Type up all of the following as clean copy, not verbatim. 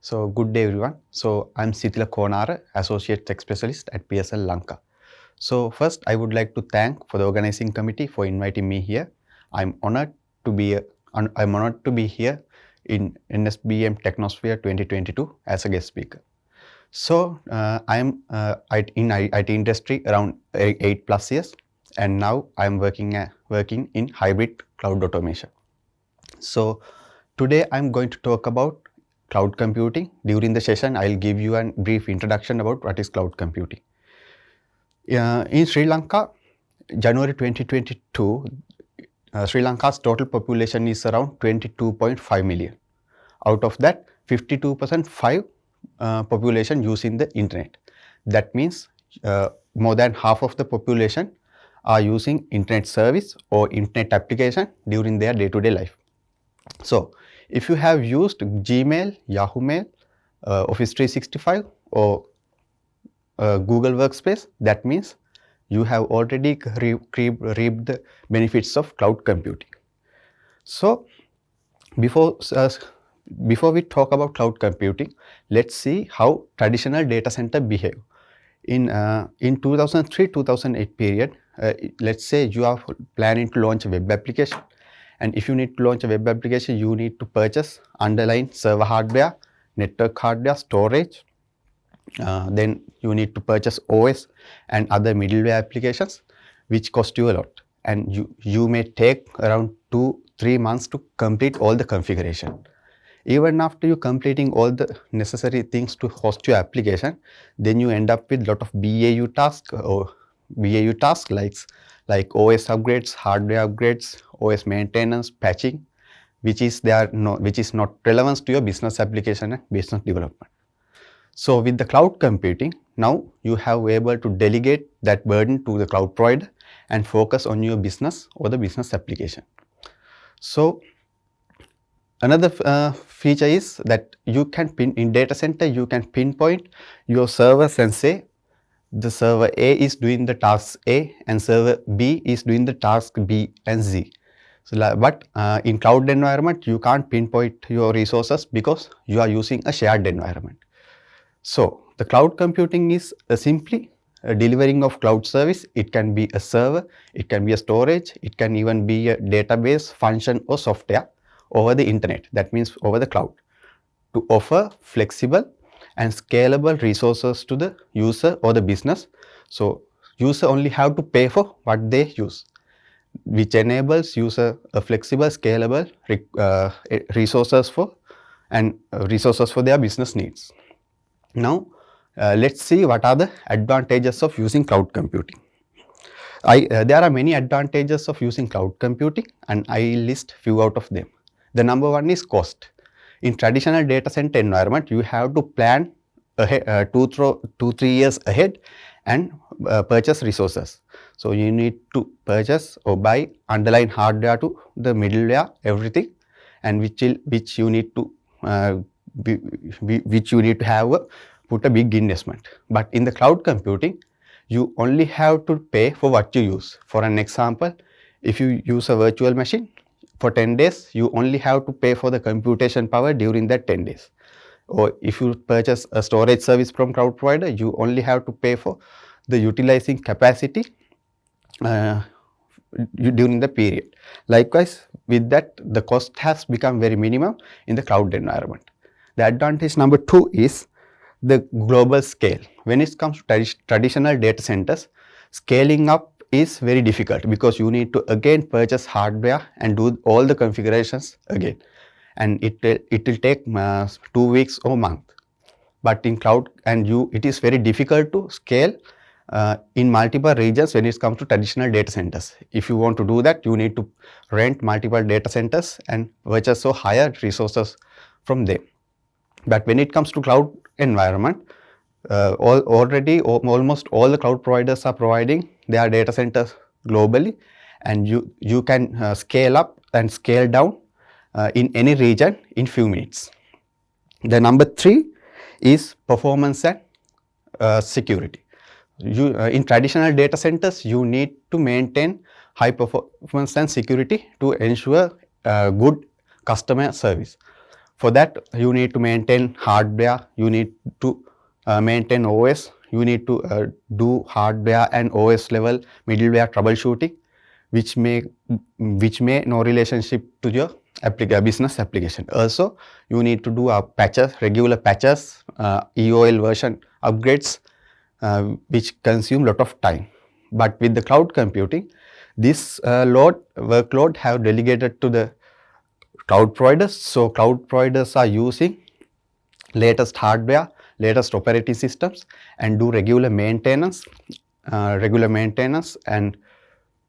So good day everyone. So I'm Sithila Konara, Associate Tech Specialist at Pearson Lanka. So first I would like to thank for the organizing committee for inviting me here. I'm honored to be here in NSBM Technosphere 2022 as a guest speaker. So I'm in IT industry around 8+ years, and now I'm working in hybrid cloud automation. So today I'm going to talk about cloud computing. During the session, I'll give you a brief introduction about what is cloud computing. In Sri Lanka, January 2022, Sri Lanka's total population is around 22.5 million. Out of that, 52% population using the internet. That means more than half of the population are using internet service or internet application during their day-to-day life. So if you have used Gmail, Yahoo Mail, Office 365 or Google Workspace, that means you have already reaped the benefits of cloud computing. So before we talk about cloud computing, let's see how traditional data center behave. In 2003-2008 period, let's say you are planning to launch a web application, and if you need to launch a web application, you need to purchase underlying server hardware, network hardware, storage. Then you need to purchase OS and other middleware applications, which cost you a lot. And you may take around 2-3 months to complete all the configuration. Even after you completing all the necessary things to host your application, then you end up with lot of BAU tasks like OS upgrades, hardware upgrades, OS maintenance, patching, which is not relevant to your business application and business development. So with the cloud computing, now you have able to delegate that burden to the cloud provider and focus on your business or the business application. So another feature is that you can in data center, you can pinpoint your servers and say the server A is doing the task A and server B is doing the task B and Z. So, but in cloud environment, you can't pinpoint your resources because you are using a shared environment. So the cloud computing is simply a delivering of cloud service. It can be a server, it can be a storage, it can even be a database, function or software over the internet, that means over the cloud, to offer flexible and scalable resources to the user or the business. So user only have to pay for what they use, which enables user a flexible, scalable resources for their business needs. Now let's see what are the advantages of using cloud computing. There are many advantages of using cloud computing, and I list few out of them. The number one is cost. In traditional data center environment, you have to plan ahead, 2-3 years ahead and purchase resources. So you need to purchase or buy underlying hardware to the middleware, everything, and which you need to put a big investment. But in the cloud computing, you only have to pay for what you use. For an example, if you use a virtual machine for 10 days, you only have to pay for the computation power during that 10 days. Or if you purchase a storage service from cloud provider, you only have to pay for the utilizing capacity during the period. Likewise, with that, the cost has become very minimum in the cloud environment. The advantage number two is the global scale. When it comes to traditional data centers, scaling up is very difficult because you need to again purchase hardware and do all the configurations again, and it will take 2 weeks or month. But in cloud it is very difficult to scale in multiple regions when it comes to traditional data centers. If you want to do that, you need to rent multiple data centers and purchase or hire resources from them. But when it comes to cloud environment, almost all the cloud providers are providing their data centers globally, and you can scale up and scale down in any region in few minutes. The number three is performance and security. In traditional data centers, you need to maintain high performance and security to ensure good customer service. For that, you need to maintain hardware, you need to maintain OS, you need to do hardware and OS level middleware troubleshooting, which may no relationship to your business application. Also, you need to do patches, regular patches, EOL version upgrades, which consume lot of time. But with the cloud computing, this workload have delegated to the cloud providers. So cloud providers are using latest hardware, latest operating systems, and do regular maintenance and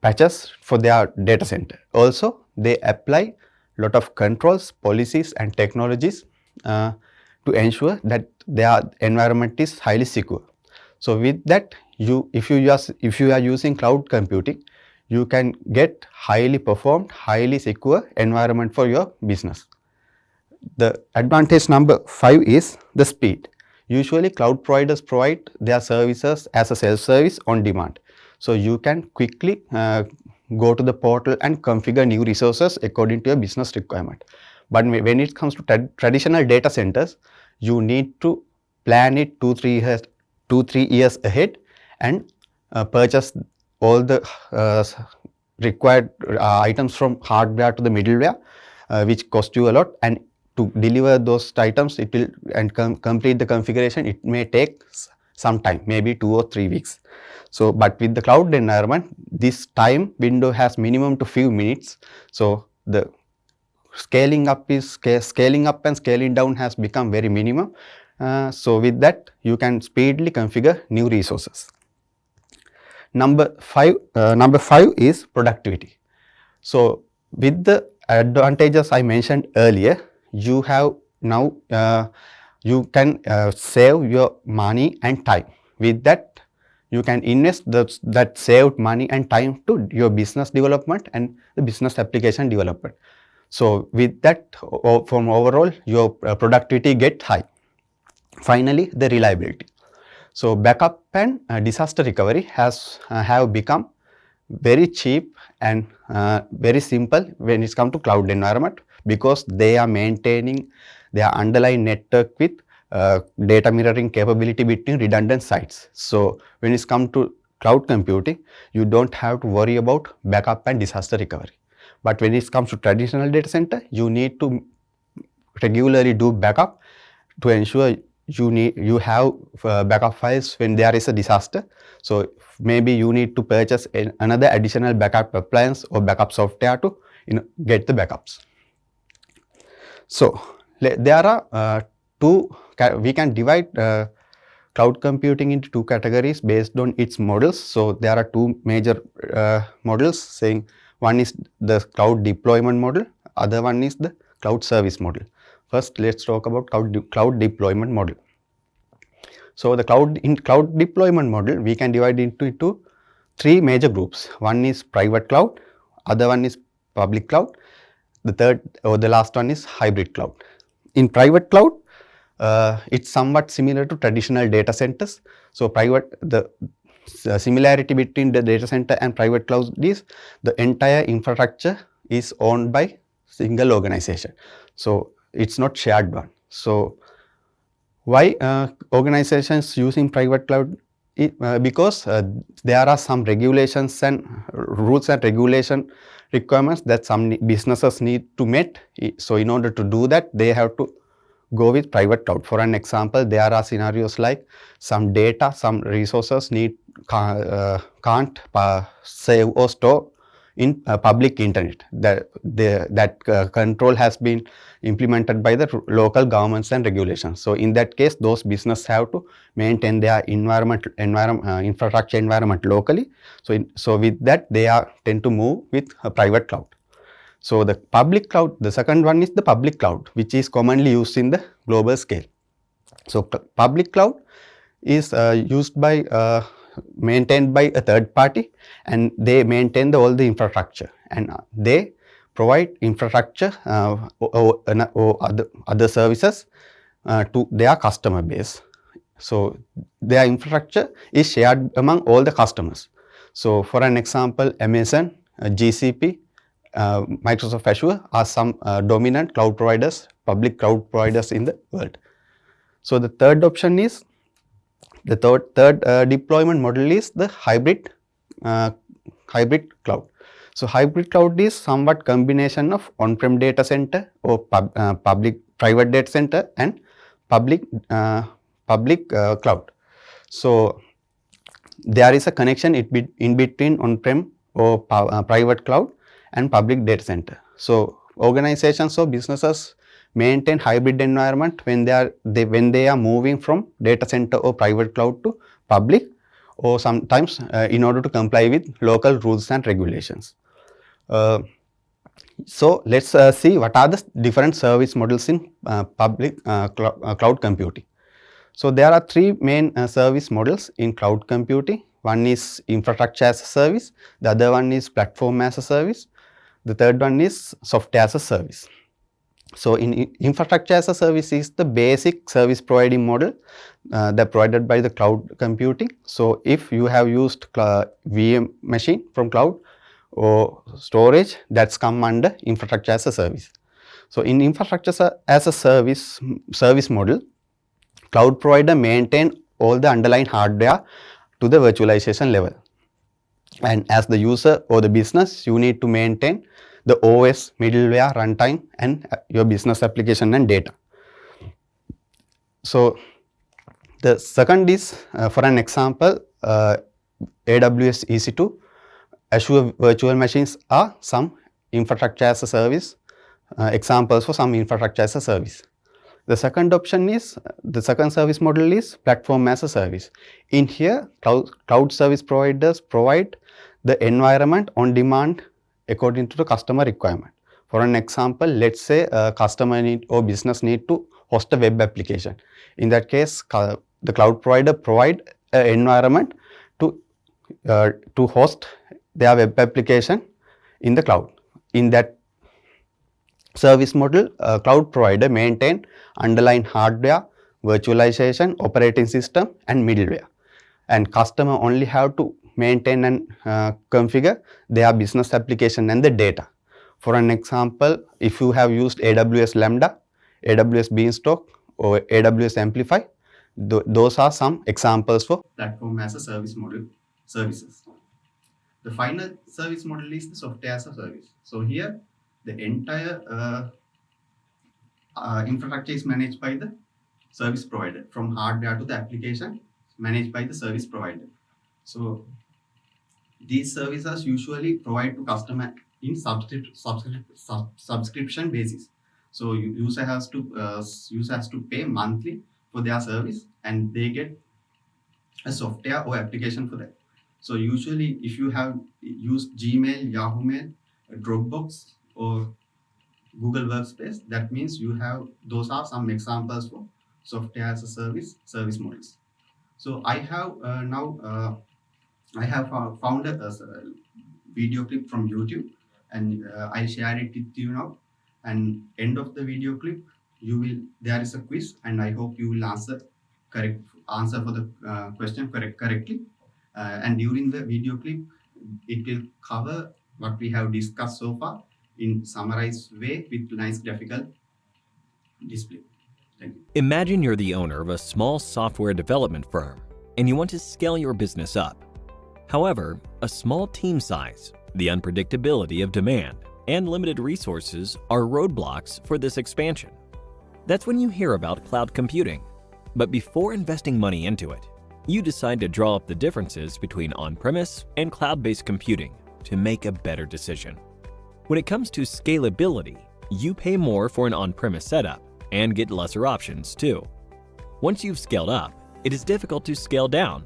patches for their data center. Also, they apply lot of controls, policies, and technologies to ensure that their environment is highly secure. So with that, if you are using cloud computing, you can get highly performed, highly secure environment for your business. The advantage number 5 is the speed. Usually cloud providers provide their services as a self-service on demand. So you can quickly go to the portal and configure new resources according to your business requirement. But when it comes to traditional data centers, you need to plan it 2-3 years ahead and purchase all the required items from hardware to the middleware, which cost you a lot, and to deliver those items and complete the configuration, it may take some time, maybe 2 or 3 weeks. So, but with the cloud environment, this time window has minimum to few minutes. So the scaling up and scaling down has become very minimum. So with that, you can speedily configure new resources. Number 5 is productivity. So with the advantages I mentioned earlier, you have now you can save your money and time. With that, you can invest that saved money and time to your business development and the business application development. So with that, from overall, your productivity get high. Finally, the reliability. So backup and disaster recovery have become very cheap and very simple when it comes to cloud environment, because they are maintaining their underlying network with data mirroring capability between redundant sites. So when it comes to cloud computing, you don't have to worry about backup and disaster recovery. But when it comes to traditional data center, you need to regularly do backup to ensure you have backup files when there is a disaster. So maybe you need to purchase another additional backup appliance or backup software to get the backups. So there are we can divide cloud computing into 2 categories based on its models. So there are 2 major models, saying one is the cloud deployment model, other one is the cloud service model. First, let's talk about cloud deployment model. So the cloud deployment model, we can divide into 3 major groups. One is private cloud, other one is public cloud, the third or the last one is hybrid cloud. In private cloud, it's somewhat similar to traditional data centers. So the similarity between the data center and private cloud is the entire infrastructure is owned by single organization. So it's not shared one. So why organizations using private cloud? Because there are some regulations and rules and regulation requirements that some businesses need to meet. So in order to do that, they have to go with private cloud. For an example, there are scenarios like some data, some resources can't save or store in public internet. That control has been implemented by the local governments and regulations. So in that case, those businesses have to maintain their infrastructure environment locally. So with that, they tend to move with a private cloud. So the public cloud, the second one is the public cloud, which is commonly used in the global scale. So public cloud is maintained by a third party, and they maintain all the infrastructure, and they provide infrastructure or other services to their customer base. So their infrastructure is shared among all the customers. So for an example, Amazon, GCP, Microsoft Azure are some dominant cloud providers public cloud providers in the world. So the third option is the third deployment model is the hybrid cloud. So hybrid cloud is somewhat combination of on-prem data center or public private data center and public cloud. So there is a connection in between on-prem or private cloud and public data center. So organizations or businesses maintain hybrid environment when they are moving from data center or private cloud to public, or sometimes in order to comply with local rules and regulations. So let's see what are the different service models in public cloud computing. So there are three main service models in cloud computing. One is infrastructure as a service, the other one is platform as a service, the third one is software as a service. So in infrastructure as a service is the basic service providing model that provided by the cloud computing. So if you have used VM machine from cloud or storage, that's come under infrastructure as a service. So in infrastructure as a service model, cloud provider maintain all the underlying hardware to the virtualization level. And as the user or the business, you need to maintain the OS, middleware, runtime, and your business application and data. So the second is, for an example, AWS EC2, Azure virtual machines are some infrastructure as a service, examples for some infrastructure as a service. The second option is, the second service model is platform as a service. In here, cloud service providers provide the environment on demand according to the customer requirement. For an example, let's say a customer need or business need to host a web application. In that case, the cloud provider provide an environment to host their web application in the cloud. In that service model, cloud provider maintain underlying hardware, virtualization, operating system, and middleware. And customer only have to maintain and configure their business application and the data. For an example, if you have used AWS Lambda, AWS Beanstalk, or AWS Amplify, those are some examples for platform as a service model services. The final service model is the software as a service. So here, the entire infrastructure is managed by the service provider, from hardware to the application managed by the service provider. So these services usually provide to customer in subscription basis. So user has to pay monthly for their service, and they get a software or application for that. So usually, if you have used Gmail, Yahoo Mail, Dropbox, or Google Workspace, that means those are some examples for software as a service models. So I have found a video clip from YouTube, and I'll share it with you now. And end of the video clip, there is a quiz, and I hope you will answer for the question correctly. And during the video clip, it will cover what we have discussed so far in summarized way with nice graphical display. Thank you. Imagine you're the owner of a small software development firm and you want to scale your business up. However, a small team size, the unpredictability of demand, and limited resources are roadblocks for this expansion. That's when you hear about cloud computing. But before investing money into it, you decide to draw up the differences between on-premise and cloud-based computing to make a better decision. When it comes to scalability, you pay more for an on-premise setup and get lesser options too. Once you've scaled up, it is difficult to scale down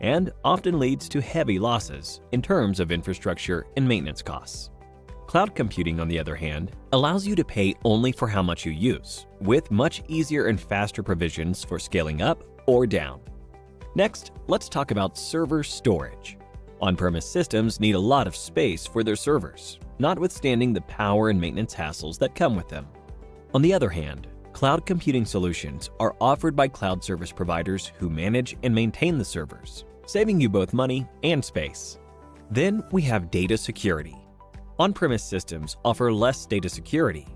and often leads to heavy losses in terms of infrastructure and maintenance costs. Cloud computing, on the other hand, allows you to pay only for how much you use, with much easier and faster provisions for scaling up or down. Next, let's talk about server storage. On-premise systems need a lot of space for their servers, notwithstanding the power and maintenance hassles that come with them. On the other hand, cloud computing solutions are offered by cloud service providers who manage and maintain the servers, saving you both money and space. Then we have data security. On-premise systems offer less data security.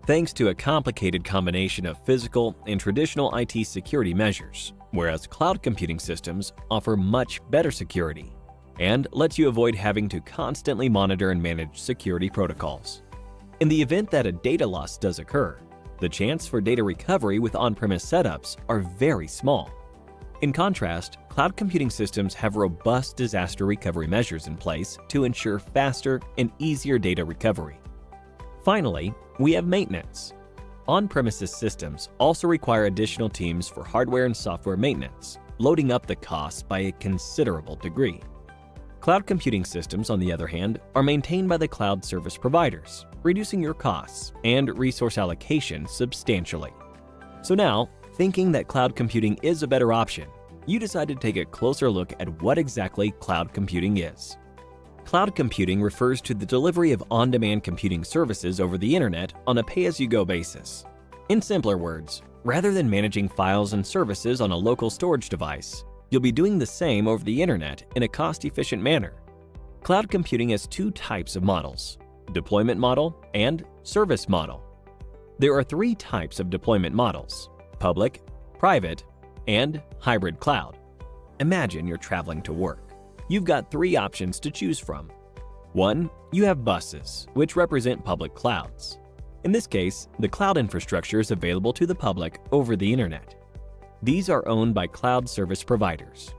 thanks to a complicated combination of physical and traditional IT security measures, whereas cloud computing systems offer much better security and lets you avoid having to constantly monitor and manage security protocols. In the event that a data loss does occur, the chance for data recovery with on-premise setups are very small. In contrast, cloud computing systems have robust disaster recovery measures in place to ensure faster and easier data recovery. Finally, we have maintenance. On-premises systems also require additional teams for hardware and software maintenance, loading up the costs by a considerable degree. Cloud computing systems, on the other hand, are maintained by the cloud service providers, reducing your costs and resource allocation substantially. So now, thinking that cloud computing is a better option, you decide to take a closer look at what exactly cloud computing is. Cloud computing refers to the delivery of on-demand computing services over the internet on a pay-as-you-go basis. In simpler words, rather than managing files and services on a local storage device, you'll be doing the same over the internet in a cost-efficient manner. Cloud computing has two types of models: deployment model and service model. There are three types of deployment models: public, private, and hybrid cloud. Imagine you're traveling to work. You've got three options to choose from. 1. You have buses, which represent public clouds. In this case, the cloud infrastructure is available to the public over the internet. These are owned by cloud service providers.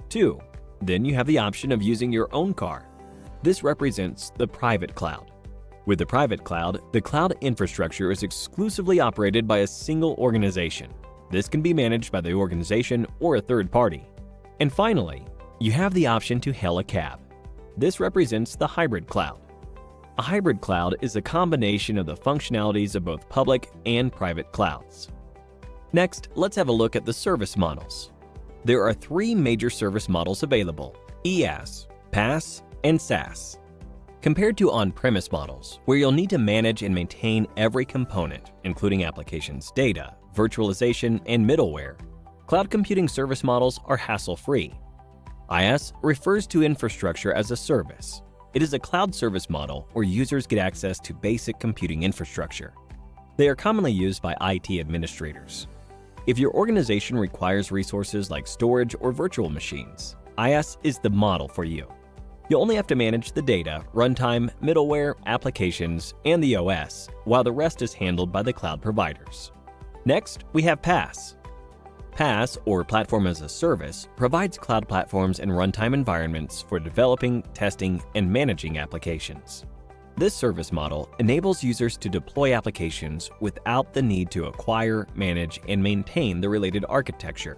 2. Then you have the option of using your own car. This represents the private cloud. With the private cloud, the cloud infrastructure is exclusively operated by a single organization. This can be managed by the organization or a third party. And finally, you have the option to hail a cab. This represents the hybrid cloud. A hybrid cloud is a combination of the functionalities of both public and private clouds. Next, let's have a look at the service models. There are three major service models available: IaaS, PaaS, and SaaS. Compared to on-premise models, where you'll need to manage and maintain every component, including applications, data, virtualization, and middleware, cloud computing service models are hassle-free. IaaS refers to infrastructure as a service. It is a cloud service model where users get access to basic computing infrastructure. They are commonly used by IT administrators. If your organization requires resources like storage or virtual machines, IaaS is the model for you. You'll only have to manage the data, runtime, middleware, applications, and the OS, while the rest is handled by the cloud providers. Next, we have PaaS. PaaS, or Platform as a Service, provides cloud platforms and runtime environments for developing, testing, and managing applications. This service model enables users to deploy applications without the need to acquire, manage, and maintain the related architecture.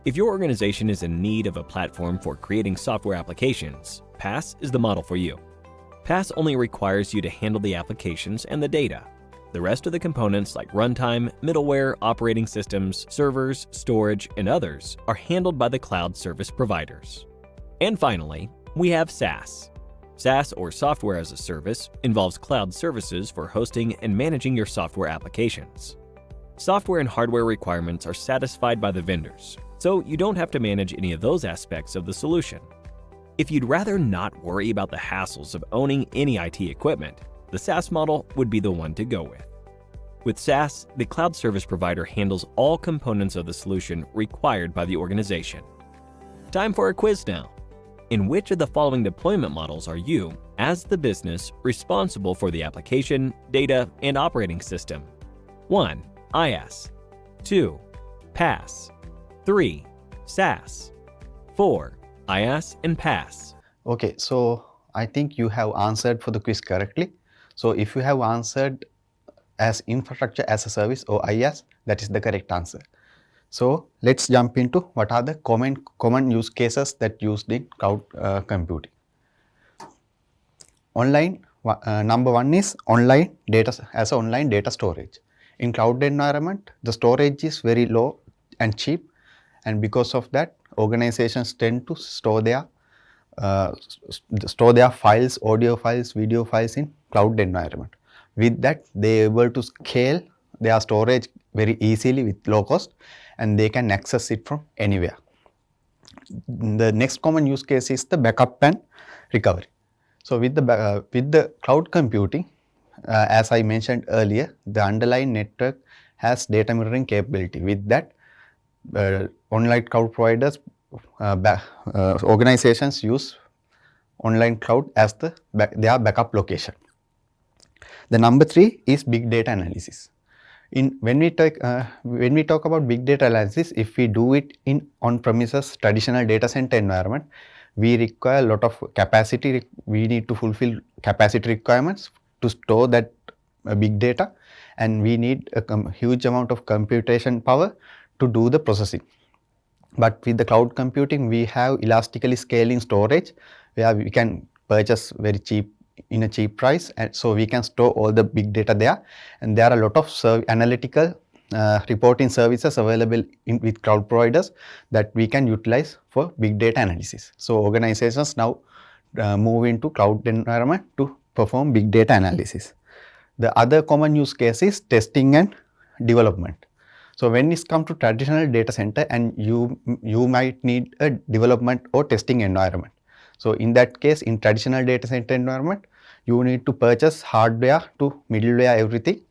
If your organization is in need of a platform for creating software applications, PaaS is the model for you. PaaS only requires you to handle the applications and the data. The rest of the components like runtime, middleware, operating systems, servers, storage, and others are handled by the cloud service providers. And finally, we have SaaS. SaaS, or Software as a Service, involves cloud services for hosting and managing your software applications. Software and hardware requirements are satisfied by the vendors, so you don't have to manage any of those aspects of the solution. If you'd rather not worry about the hassles of owning any IT equipment, the SaaS model would be the one to go with. With SaaS, the cloud service provider handles all components of the solution required by the organization. Time for a quiz now. In which of the following deployment models are you, as the business, responsible for the application, data, and operating system? 1. IaaS. 2. PaaS. 3. SaaS. 4. IaaS and PaaS. Okay, so I think you have answered for the quiz correctly. So if you have answered as infrastructure as a service or IaaS, that is the correct answer. So let's jump into what are the common use cases that used in cloud computing. Number one is online data storage. In cloud environment, the storage is very low and cheap, and because of that, organizations tend to store their files, audio files, video files in cloud environment. With that, they are able to scale their storage very easily with low cost, and they can access it from anywhere. The next common use case is the backup and recovery. So with the cloud computing, as I mentioned earlier, the underlying network has data mirroring capability. With that, online cloud providers, organizations use online cloud as their backup location. The number 3 is big data analysis. When we talk about big data analysis, if we do it in on-premises traditional data center environment, we require a lot of capacity. We need to fulfill capacity requirements to store that big data, and we need a huge amount of computation power to do the processing. But with the cloud computing, we have elastically scaling storage where we can purchase very cheap in a cheap price, and so we can store all the big data there. And there are a lot of analytical reporting services available with cloud providers that we can utilize for big data analysis. So organizations now move into cloud environment to perform big data analysis. The other common use case is testing and development. So when it comes to traditional data center, and you might need a development or testing environment. So in that case, in traditional data center environment, you need to purchase hardware to middleware everything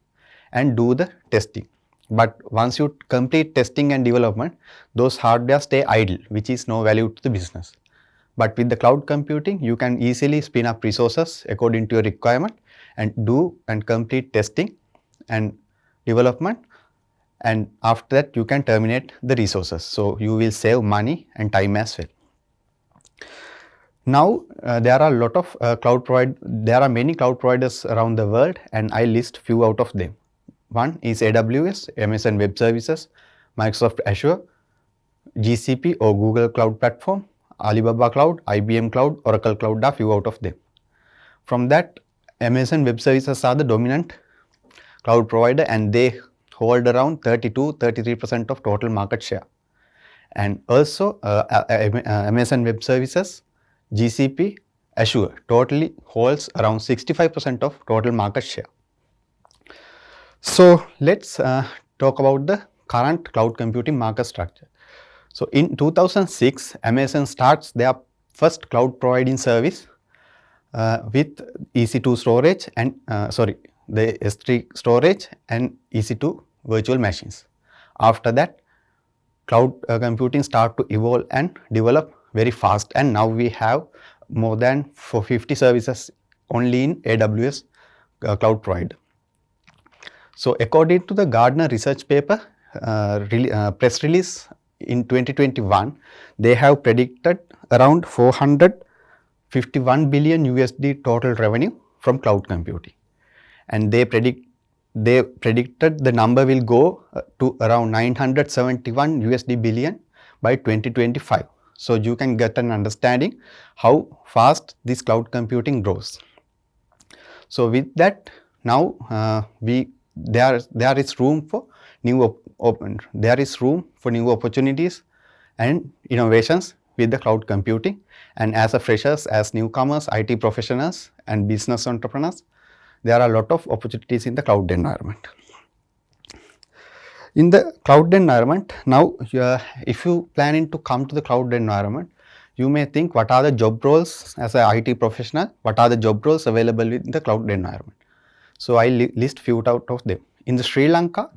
and do the testing. But once you complete testing and development, those hardware stay idle, which is no value to the business. But with the cloud computing, you can easily spin up resources according to your requirement and do and complete testing and development, and after that you can terminate the resources. So you will save money and time as well. Now there are many cloud providers around the world, and I list few out of them. One is AWS, Amazon Web Services, Microsoft Azure, GCP or Google Cloud Platform, Alibaba Cloud, IBM Cloud, Oracle Cloud are few out of them. From that, Amazon Web Services are the dominant cloud provider, and they hold around 32-33% of total market share. And also Amazon Web Services, GCP, Azure totally holds around 65% of total market share. So let's talk about the current cloud computing market structure. So in 2006, Amazon starts their first cloud providing service with EC2 storage and the S3 storage and EC2 virtual machines. After that, cloud computing start to evolve and develop very fast, and now we have more than 450 services only in AWS cloud provider. So according to the Gartner research paper press release in 2021, they have predicted around 451 billion USD total revenue from cloud computing, and they predicted the number will go to around 971 USD billion by 2025. So you can get an understanding how fast this cloud computing grows. So with that, now there is room for new opportunities and innovations with the cloud computing. And as a freshers, as newcomers, IT professionals and business entrepreneurs, there are a lot of opportunities in the cloud environment. In the cloud environment, now if you planning to come to the cloud environment, you may think, what are the job roles as an IT professional? What are the job roles available in the cloud environment? So I list few out of them. In the Sri Lanka,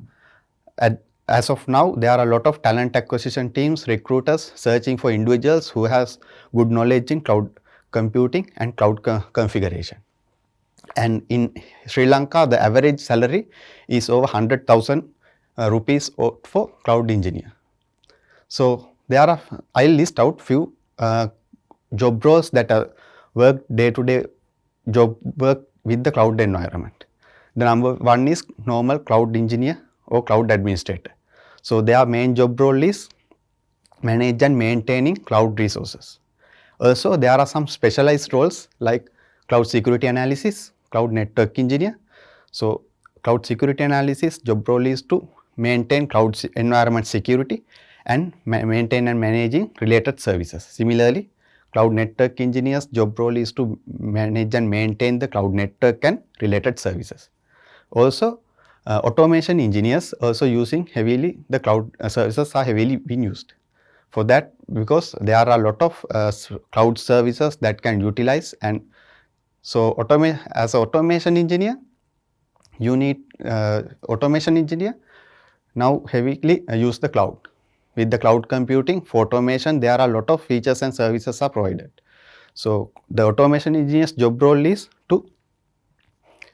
as of now, there are a lot of talent acquisition teams, recruiters searching for individuals who has good knowledge in cloud computing and cloud configuration. And in Sri Lanka, the average salary is over 100,000 rupees for cloud engineer. So I'll list out few job roles that are work day-to-day job work with the cloud environment. The number one is normal cloud engineer or cloud administrator. So their main job role is manage and maintaining cloud resources. Also, there are some specialized roles like cloud security analysis, cloud network engineer. So cloud security analysis job role is to maintain cloud environment security and maintain and managing related services. Similarly, cloud network engineers job role is to manage and maintain the cloud network and related services. Also, automation engineers also using heavily the cloud services are heavily being used for that, because there are a lot of cloud services that can utilize. And so as an automation engineer, you need automation engineer now heavily use the cloud. With the cloud computing for automation, there are a lot of features and services are provided. So the automation engineer's job role is to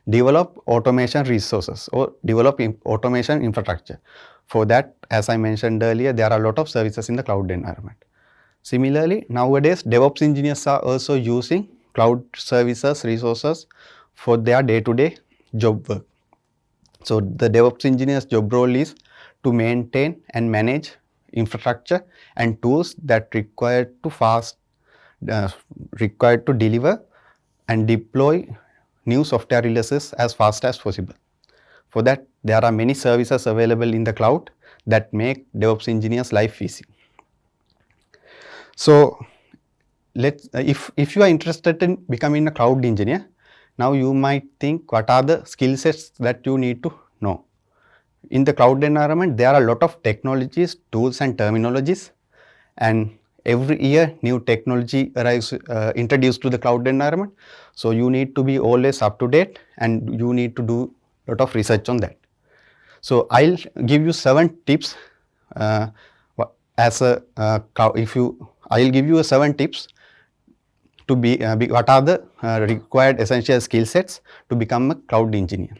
develop automation resources or develop automation infrastructure. For that, as I mentioned earlier, there are a lot of services in the cloud environment. Similarly, nowadays DevOps engineers are also using cloud services resources for their day-to-day job work. So the DevOps engineer's job role is to maintain and manage infrastructure and tools that uh, required to deliver and deploy new software releases as fast as possible. For that, there are many services available in the cloud that make DevOps engineers' life easy. So if you are interested in becoming a cloud engineer, now you might think what are the skill sets that you need to know. In the cloud environment, there are a lot of technologies, tools and terminologies, and every year new technology arrives introduced to the cloud environment. So you need to be always up to date and you need to do a lot of research on that. So I'll give you 7 tips as a I'll give you 7 tips to what are the required essential skill sets to become a cloud engineer.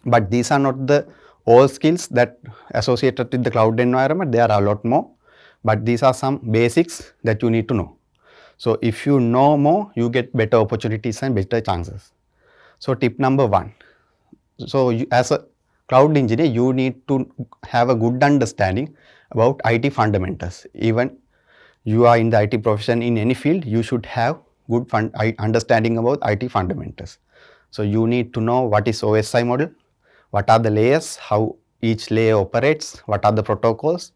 But these are not the all skills that associated with the cloud environment. There are a lot more, but these are some basics that you need to know. So if you know more, you get better opportunities and better chances. So tip number 1. So as a cloud engineer, you need to have a good understanding about IT fundamentals. Even you are in the IT profession in any field, you should have good understanding about IT fundamentals. So you need to know what is OSI model, what are the layers, how each layer operates, what are the protocols,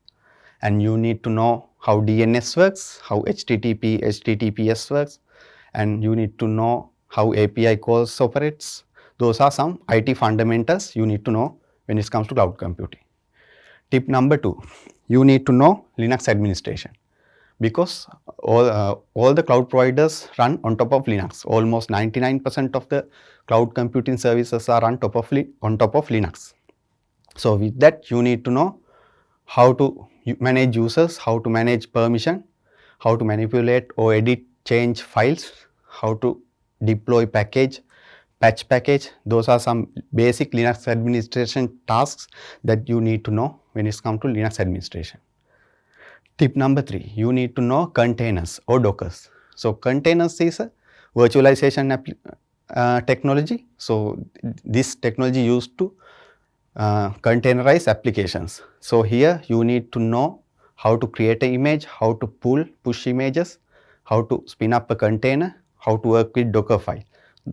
and you need to know how DNS works, how HTTP, HTTPS works, and you need to know how API calls operates. Those are some IT fundamentals you need to know when it comes to cloud computing. Tip number 2, you need to know Linux administration, because all the cloud providers run on top of Linux. Almost 99% of the cloud computing services are on top of Linux. So with that, you need to know how to manage users, how to manage permission, how to manipulate or edit change files, how to deploy package, patch package. Those are some basic Linux administration tasks that you need to know when it comes to Linux administration. Tip number 3, you need to know containers or Dockers. So containers is a virtualization technology. So this technology used to containerize applications. So here you need to know how to create an image, how to push images, how to spin up a container, how to work with Docker file.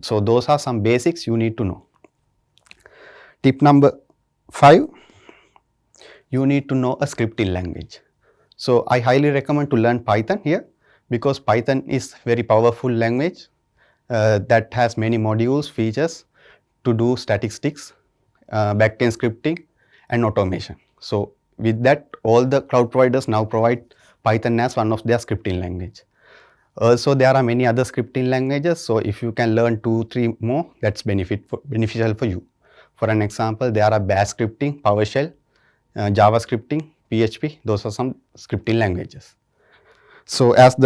So those are some basics you need to know. Tip number 5, you need to know a scripting language. So I highly recommend to learn Python here, because Python is very powerful language that has many modules, features to do statistics, backend scripting and automation. So with that, all the cloud providers now provide Python as one of their scripting language. Also, there are many other scripting languages. So if you can learn 2-3 more, that's beneficial for you. For an example, there are Bash scripting, PowerShell, Java scripting, PHP. Those are some scripting languages. So as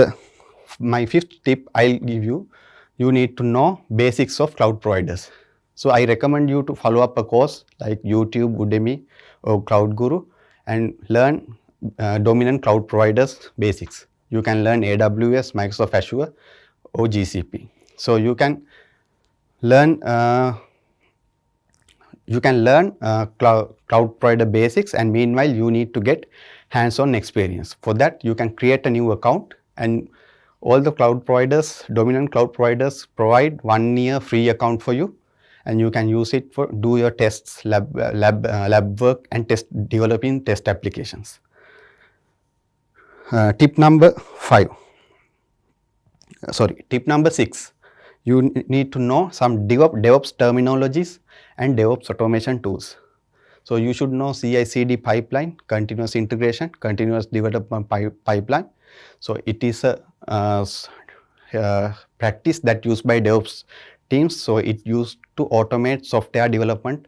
my 5th tip I'll give you, you need to know basics of cloud providers. So I recommend you to follow up a course like YouTube, Udemy or Cloud Guru and learn dominant cloud providers basics. You can learn AWS, Microsoft Azure or GCP. So you can learn cloud provider basics, and meanwhile you need to get hands-on experience. For that, you can create a new account, and all the dominant cloud providers provide 1 year free account for you, and you can use it for do your tests, lab work and developing test applications. Tip number 6, you need to know some DevOps terminologies and DevOps automation tools. So you should know CI/CD pipeline, continuous integration, continuous development pipeline. So it is a practice that used by DevOps teams. So it used to automate software development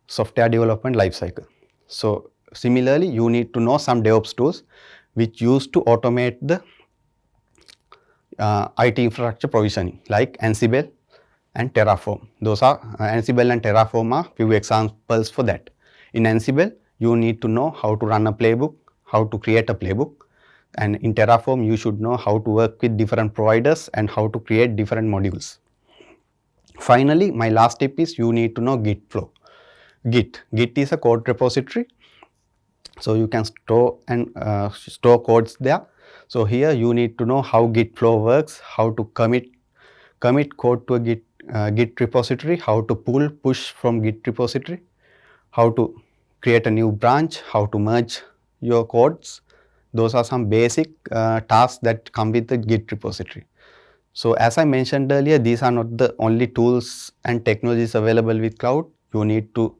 lifecycle. So similarly, you need to know some DevOps tools which used to automate the IT infrastructure provisioning, like Ansible and Terraform. Those are Ansible and Terraform are few examples for that. In Ansible, you need to know how to run a playbook, how to create a playbook, and in Terraform, you should know how to work with different providers and how to create different modules. Finally, my last tip is you need to know Git flow. Git is a code repository, so you can store codes there. So here you need to know how Git flow works, how to commit code to a Git repository, how to push from Git repository, how to create a new branch, how to merge your codes. Those are some basic tasks that come with the Git repository. So as I mentioned earlier, these are not the only tools and technologies available with cloud. You need to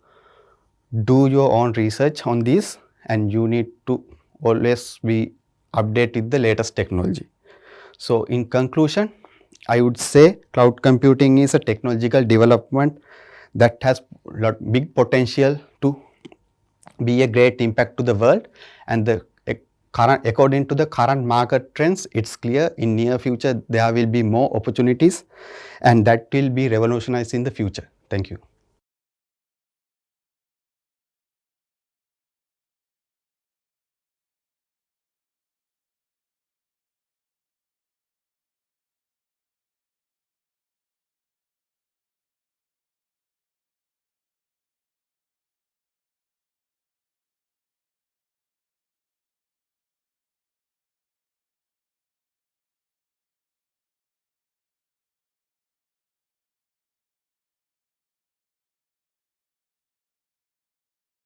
do your own research on these, and you need to always be updated with the latest technology. So in conclusion, I would say cloud computing is a technological development that has big potential to be a great impact to the world, and according to the current market trends, it's clear in near future there will be more opportunities and that will be revolutionized in the future. Thank you.